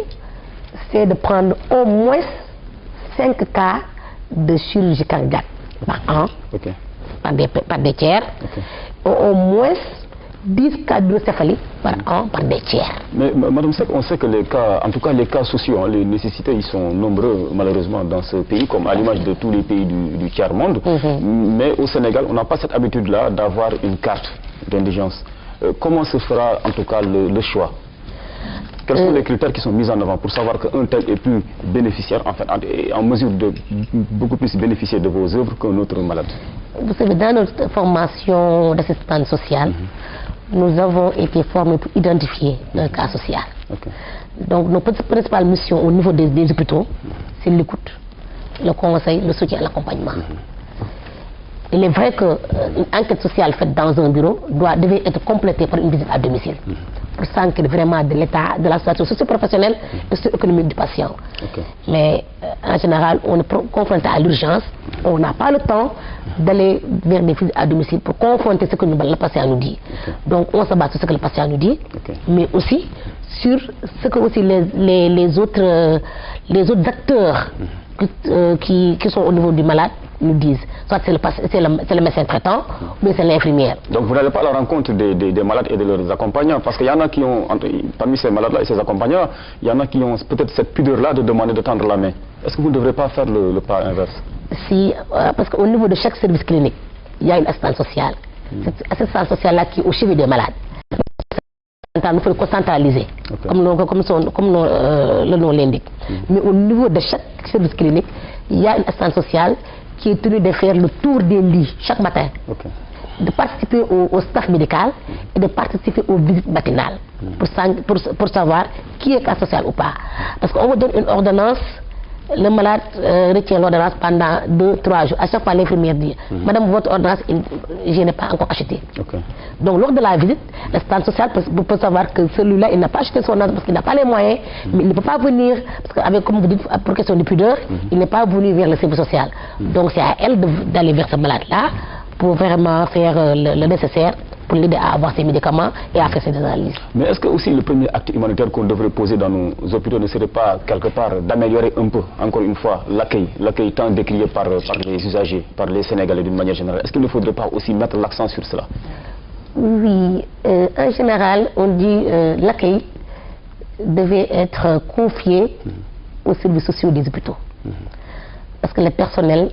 c'est de prendre au moins 5 cas de chirurgie cardiaque par an, par des tiers, au moins 10 cas d'hydrocéphalie par an par des tiers. Mais Madame Seck, on sait que les cas, en tout cas les cas sociaux, les nécessités, ils sont nombreux malheureusement dans ce pays, comme à l'image de tous les pays du tiers-monde. Mais au Sénégal, on n'a pas cette habitude-là d'avoir une carte d'indigence. Comment se fera en tout cas le choix? Quels sont les critères qui sont mis en avant pour savoir qu'un tel est plus bénéficiaire, en fait, en mesure de beaucoup plus bénéficier de vos œuvres qu'un autre malade? Vous savez, dans notre formation d'assistante sociale, nous avons été formés pour identifier un cas social. Donc nos principales missions au niveau des hôpitaux, c'est l'écoute, le conseil, le soutien et l'accompagnement. Il est vrai qu'une enquête sociale faite dans un bureau devait être complétée par une visite à domicile pour s'enquérir vraiment de l'état, de la situation socio-professionnelle et socio-économique du patient. Mais en général, on est confronté à l'urgence, on n'a pas le temps d'aller vers des visites à domicile pour confronter ce que le patient nous dit. Donc on se base sur ce que le patient nous dit, mais aussi sur ce que aussi les autres acteurs qui sont au niveau du malade nous disent. Soit c'est le médecin traitant, ou bien c'est l'infirmière. Donc vous n'allez pas à la rencontre des malades et de leurs accompagnants, parce qu'il y en a qui ont, parmi ces malades-là et ces accompagnants, il y en a qui ont peut-être cette pudeur-là de demander de tendre la main. Est-ce que vous ne devrez pas faire le pas inverse? Si, parce qu'au niveau de chaque service clinique, il y a une assistance sociale. Cette assistance sociale-là qui est au chevet des malades. Il faut le centraliser, comme le nom l'indique. Mais au niveau de chaque service clinique, il y a une assistance sociale qui est tenue de faire le tour des lits chaque matin, de participer au staff médical et de participer aux visites matinales pour savoir qui est cas social ou pas. Parce qu'on vous donne une ordonnance, le malade retient l'ordonnance pendant 2-3 jours. À chaque fois, l'infirmière dit Madame, votre ordonnance, je n'ai pas encore acheté. Donc, lors de la visite, l'assistante sociale peut savoir que celui-là, il n'a pas acheté son ordonnance parce qu'il n'a pas les moyens, mais il ne peut pas venir, parce qu'avec, comme vous dites, pour question de pudeur, il n'est pas venu vers le service social. Donc, c'est à elle d'aller vers ce malade-là pour vraiment faire le nécessaire pour l'aider à avoir ses médicaments et à faire ses analyses. Mais est-ce que aussi le premier acte humanitaire qu'on devrait poser dans nos hôpitaux ne serait pas quelque part d'améliorer un peu, encore une fois, l'accueil tant décrié par les usagers, par les Sénégalais d'une manière générale? Est-ce qu'il ne faudrait pas aussi mettre l'accent sur cela? Oui, en général, on dit l'accueil devait être confié aux services sociaux des hôpitaux. Parce que le personnel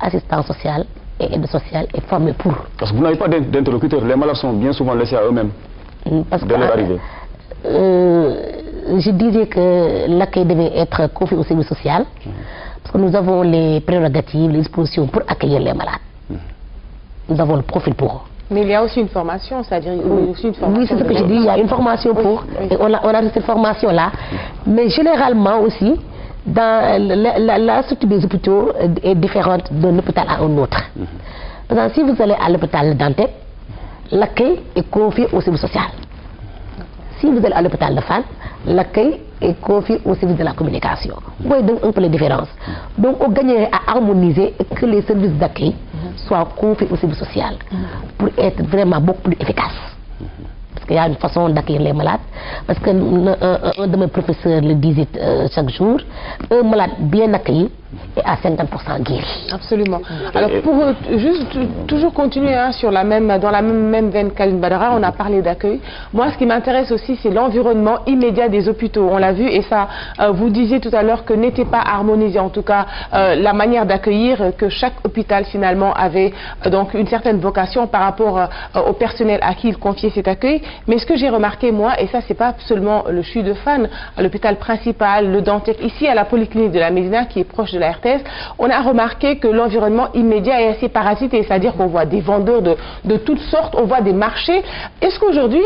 assistant social et aide sociale est formé pour. Parce que vous n'avez pas d'interlocuteurs, les malades sont bien souvent laissés à eux-mêmes dès leur arrivée. Je dirais que l'accueil devait être confié au service social, parce que nous avons les prérogatives, les dispositions pour accueillir les malades. Nous avons le profil pour eux. Mais il y a aussi une formation, c'est-à-dire il faut aussi une formation. Oui, c'est ce que je dis, il y a une formation pour, et on a cette formation-là, mais généralement aussi, la structure des hôpitaux est différente d'un hôpital à un autre. Par exemple, si vous allez à l'hôpital Dantec, l'accueil est confié au service social. Si vous allez à l'hôpital de Fann, l'accueil est confié au service de la communication. Vous voyez donc un peu les différences. Donc on gagnerait à harmoniser et que les services d'accueil soient confiés au service social pour être vraiment beaucoup plus efficaces. Parce qu'il y a une façon d'accueillir les malades. Parce que un de mes professeurs le disait chaque jour, un malade bien accueilli et à 50% guéris. Absolument. Alors pour juste toujours continuer sur dans la même veine qu'Aline Badara, on a parlé d'accueil. Moi, ce qui m'intéresse aussi, c'est l'environnement immédiat des hôpitaux. On l'a vu, et ça, vous disiez tout à l'heure que n'était pas harmonisé, en tout cas, la manière d'accueillir, que chaque hôpital finalement avait donc une certaine vocation par rapport au personnel à qui il confiait cet accueil. Mais ce que j'ai remarqué, moi, et ça, c'est pas seulement le CHU de Fann, à l'hôpital principal, le Dantec, ici à la polyclinique de la Médina, qui est proche de la RTS, on a remarqué que l'environnement immédiat est assez parasité, c'est-à-dire qu'on voit des vendeurs de toutes sortes, on voit des marchés. Est-ce qu'aujourd'hui,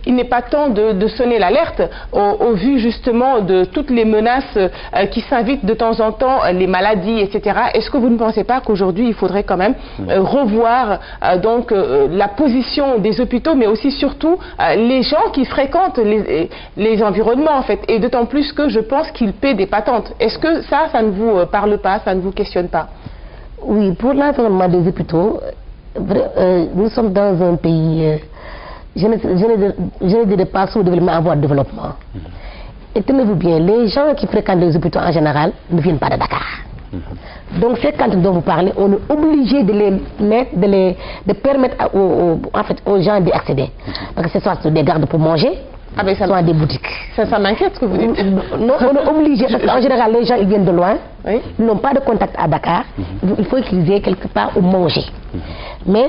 il n'est pas temps de sonner l'alerte au vu justement de toutes les menaces qui s'invitent de temps en temps, les maladies, etc. Est-ce que vous ne pensez pas qu'aujourd'hui, il faudrait quand même revoir donc la position des hôpitaux, mais aussi surtout les gens qui fréquentent les environnements, en fait, et d'autant plus que je pense qu'ils paient des patentes. Est-ce que ça ne vous parle pas, ça ne vous questionne pas? Oui, pour l'environnement des hôpitaux, nous sommes dans un pays, je ne dirais pas sous-développement, en voie de développement. Et tenez-vous bien, les gens qui fréquentent les hôpitaux en général ne viennent pas de Dakar. Donc ces cantines dont vous parlez, on est obligé de les mettre, de permettre aux gens d'y accéder. Parce que ce soit des gardes pour manger, soit des boutiques. Ça m'inquiète ce que vous dites. Non, on est obligé, parce qu'en général, les gens ils viennent de loin, ils n'ont pas de contact à Dakar, il faut qu'ils aient quelque part où manger. Mais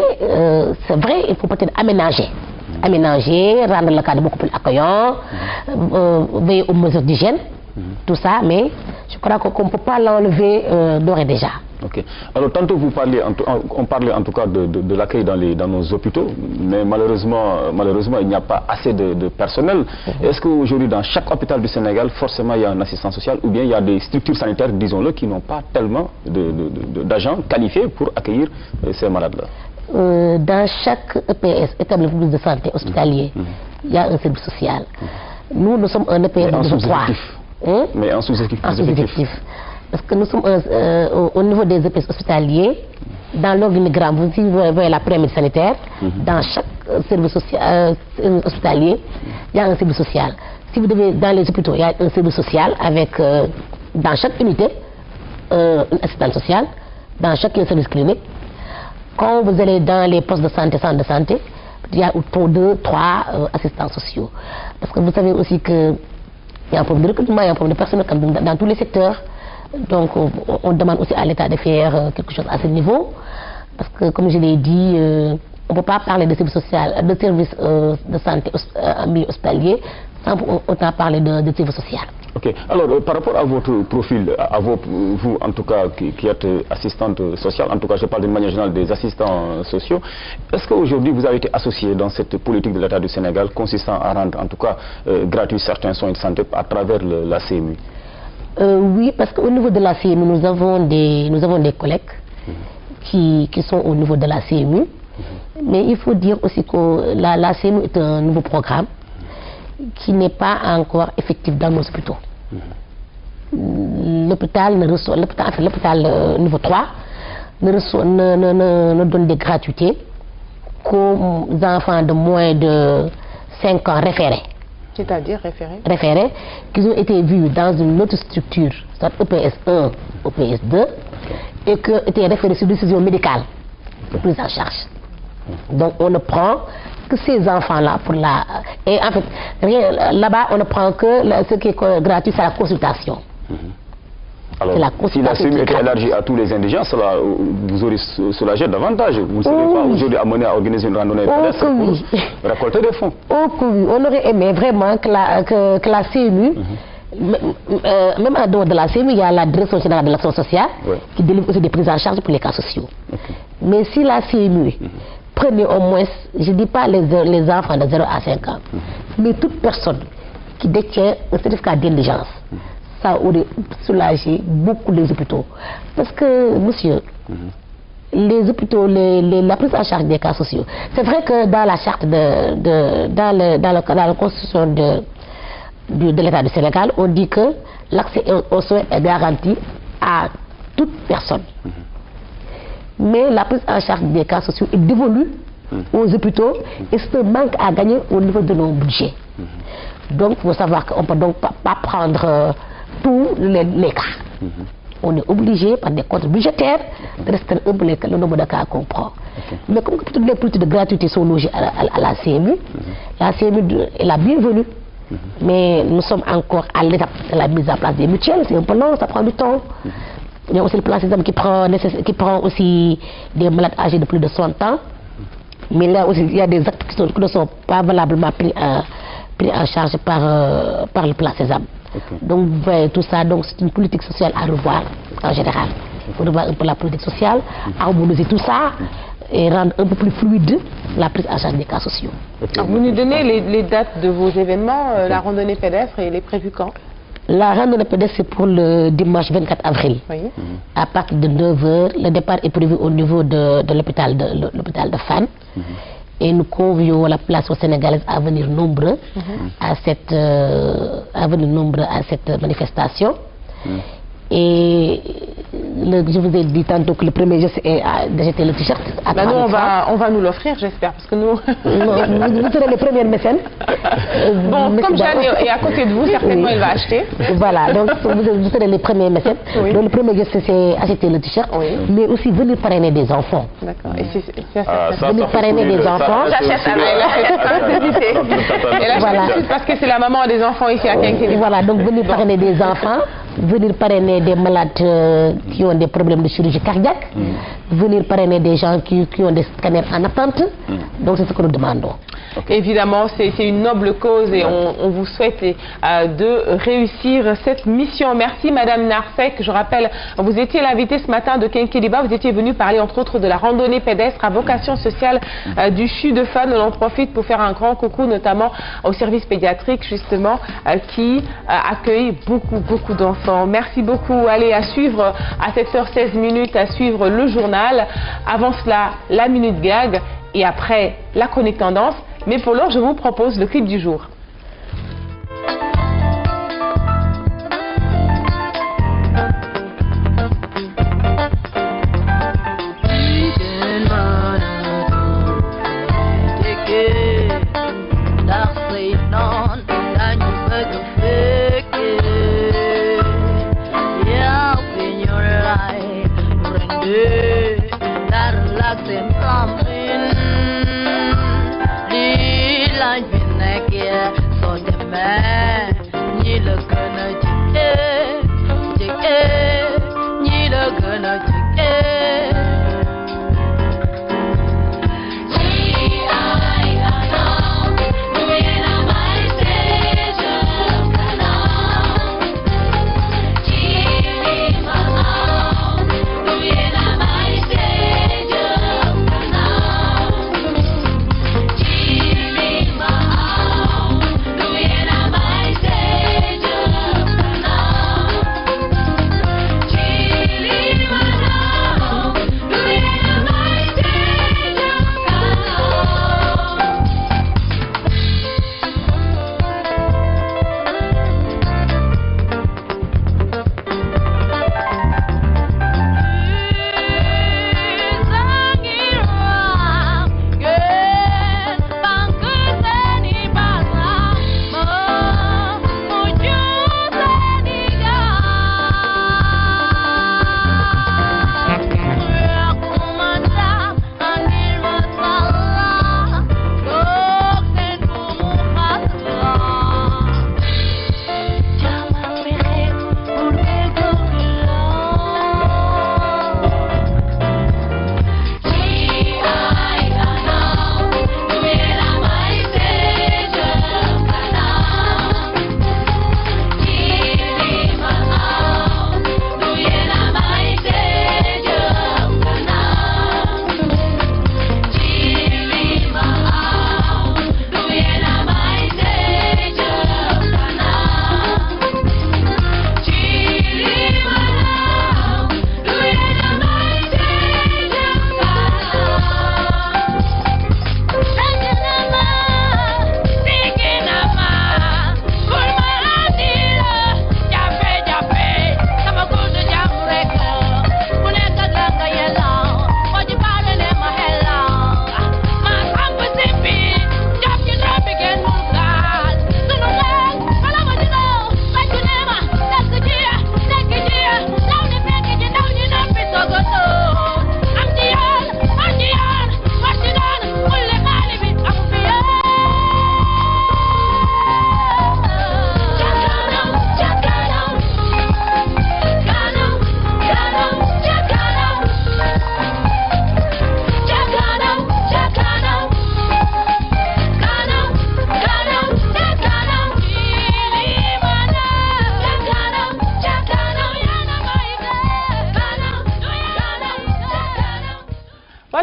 c'est vrai, il faut peut-être aménager, rendre le cadre beaucoup plus accueillant, veiller aux mesures d'hygiène, tout ça, mais je crois qu'on ne peut pas l'enlever d'ores et déjà. Ok. Alors tantôt on parlait en tout cas de l'accueil dans nos hôpitaux, mais malheureusement il n'y a pas assez de personnel. Est-ce qu'aujourd'hui dans chaque hôpital du Sénégal, forcément il y a un assistant social, ou bien il y a des structures sanitaires, disons-le, qui n'ont pas tellement d'agents qualifiés pour accueillir ces malades-là? Dans chaque EPS, établissement de santé hospitalier, il y a un service social. Nous sommes un EPS de 3. Mais en sous-effectif. Parce que nous sommes au niveau des EPS hospitaliers, dans l'organigramme, vous voyez la pyramide sanitaire, dans chaque service hospitalier, il y a un service social. Si vous devez, dans les hôpitaux, il y a un service social avec, dans chaque unité, un assistant social, dans chaque service clinique. Quand vous allez dans les postes de santé, centres de santé, il y a autour de 3 assistants sociaux. Parce que vous savez aussi qu'il y a un problème de recrutement, il y a un problème de personnel dans tous les secteurs. Donc on demande aussi à l'État de faire quelque chose à ce niveau. Parce que comme je l'ai dit, on ne peut pas parler de services de santé en milieu hospitalier sans autant parler de services social. Ok. Alors par rapport à votre profil, vous en tout cas qui êtes assistante sociale, en tout cas je parle d'une manière générale des assistants sociaux, est-ce qu'aujourd'hui vous avez été associé dans cette politique de l'État du Sénégal consistant à rendre en tout cas gratuits certains soins de santé à travers la CMU? Oui, parce qu'au niveau de la CMU, nous avons des collègues qui sont au niveau de la CMU. Mais il faut dire aussi que la CMU est un nouveau programme qui n'est pas encore effectif dans nos hôpitaux. L'hôpital niveau 3 ne donne des gratuités qu'aux enfants de moins de 5 ans référés. C'est-à-dire référés, qui ont été vus dans une autre structure, soit EPS 1, EPS 2, et qui ont été référés sur décision médicale de prise en charge. Donc on ne prend que ces enfants-là pour la... Et en fait, là-bas, on ne prend que ce qui est gratuit, c'est la consultation. Alors, si la CMU était élargie à tous les indigents, cela vous aurez soulagé davantage. Vous ne serez pas aujourd'hui amené à organiser une randonnée pédestre pour récolter des fonds. Oh oui, on aurait aimé vraiment que la CMU, même en dehors de la CMU, il y a la Direction générale de l'action sociale qui délivre aussi des prises en charge pour les cas sociaux. Mais si la CMU prenait au moins, je ne dis pas les enfants de 0 à 5 ans, mais toute personne qui détient un certificat d'indigence, ça aurait soulagé beaucoup les hôpitaux. Parce que, monsieur, les hôpitaux, la prise en charge des cas sociaux, c'est vrai que dans la charte, dans la constitution de l'État du Sénégal, on dit que l'accès aux soins est garanti à toute personne. Mais la prise en charge des cas sociaux est dévolue aux hôpitaux et c'est un manque à gagner au niveau de nos budgets. Donc, il faut savoir qu'on ne peut donc pas prendre tous les cas. on est obligé par des comptes budgétaires de restreindre un peu le nombre de cas qu'on prend. Mais comme toutes les politiques de gratuité sont logées à la CMU, la CMU est la bienvenue. Mais nous sommes encore à l'étape de la mise en place des mutuelles, c'est un peu long, ça prend du temps. Il y a aussi le plan Sésame qui prend aussi des malades âgés de plus de 60 ans. Mais là aussi, il y a des actes qui ne sont pas valablement pris en charge par le plan Sésame. Donc, vous voyez, tout ça, donc c'est une politique sociale à revoir en général. Il faut revoir un peu la politique sociale, harmoniser tout ça et rendre un peu plus fluide la prise en charge des cas sociaux. Alors, vous nous donnez les dates de vos événements, la randonnée pédestre, et elle est prévue quand? La randonnée pédestre, c'est pour le dimanche 24 avril. Oui. À partir de 9h, le départ est prévu au niveau de l'hôpital de Fann. Et nous convions la place sénégalaise à venir nombreux à cette manifestation. Et je vous ai dit tantôt que le premier geste est d'acheter le t-shirt. Nous, on va nous l'offrir, j'espère, parce que nous... vous serez les premières mécènes. Comme Jeanne est à côté de vous, certainement il va acheter. Voilà, donc vous serez les premiers mécènes. Donc le premier geste, c'est acheter le t-shirt, mais aussi venir parrainer des enfants. D'accord. Venir parrainer des enfants. J'achète, elle achète parce que c'est la maman des enfants ici à Kinkeliba. Voilà, donc venir parrainer des enfants, venir parrainer des malades qui ont des problèmes de chirurgie cardiaque, venir parrainer des gens qui ont des scanners en attente. Donc c'est ce que nous demandons. Évidemment, c'est une noble cause et on vous souhaite de réussir cette mission. Merci Madame Narsek. Je rappelle, vous étiez l'invitée ce matin de Kinkeliba. Vous étiez venue parler entre autres de la randonnée pédestre à vocation sociale du CHU de Fann. On en profite pour faire un grand coucou notamment au service pédiatrique justement qui accueille beaucoup d'enfants. Merci beaucoup. Allez, à suivre à 7h16, à suivre le journal. Avant cela, la Minute Gag et après la chronique tendance. Mais pour l'heure, je vous propose le clip du jour.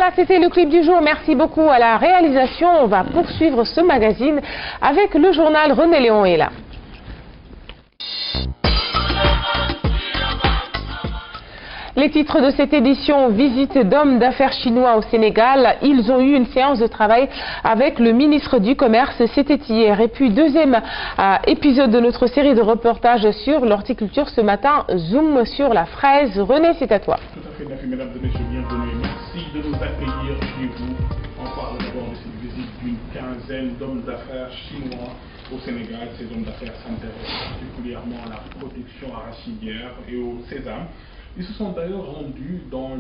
Voilà, c'était le clip du jour. Merci beaucoup à la réalisation. On va poursuivre ce magazine avec le journal. René Léon est là. Les titres de cette édition: visite d'hommes d'affaires chinois au Sénégal. Ils ont eu une séance de travail avec le ministre du Commerce. C'était hier. Et puis, deuxième épisode de notre série de reportages sur l'horticulture ce matin. Zoom sur la fraise. René, c'est à toi. Tout à fait, merci mesdames et messieurs, bienvenue. Merci de nous accueillir chez vous. On parle d'abord de cette visite d'une quinzaine d'hommes d'affaires chinois au Sénégal. Ces hommes d'affaires s'intéressent particulièrement à la production arachidière et au sésame. Ils se sont d'ailleurs rendus dans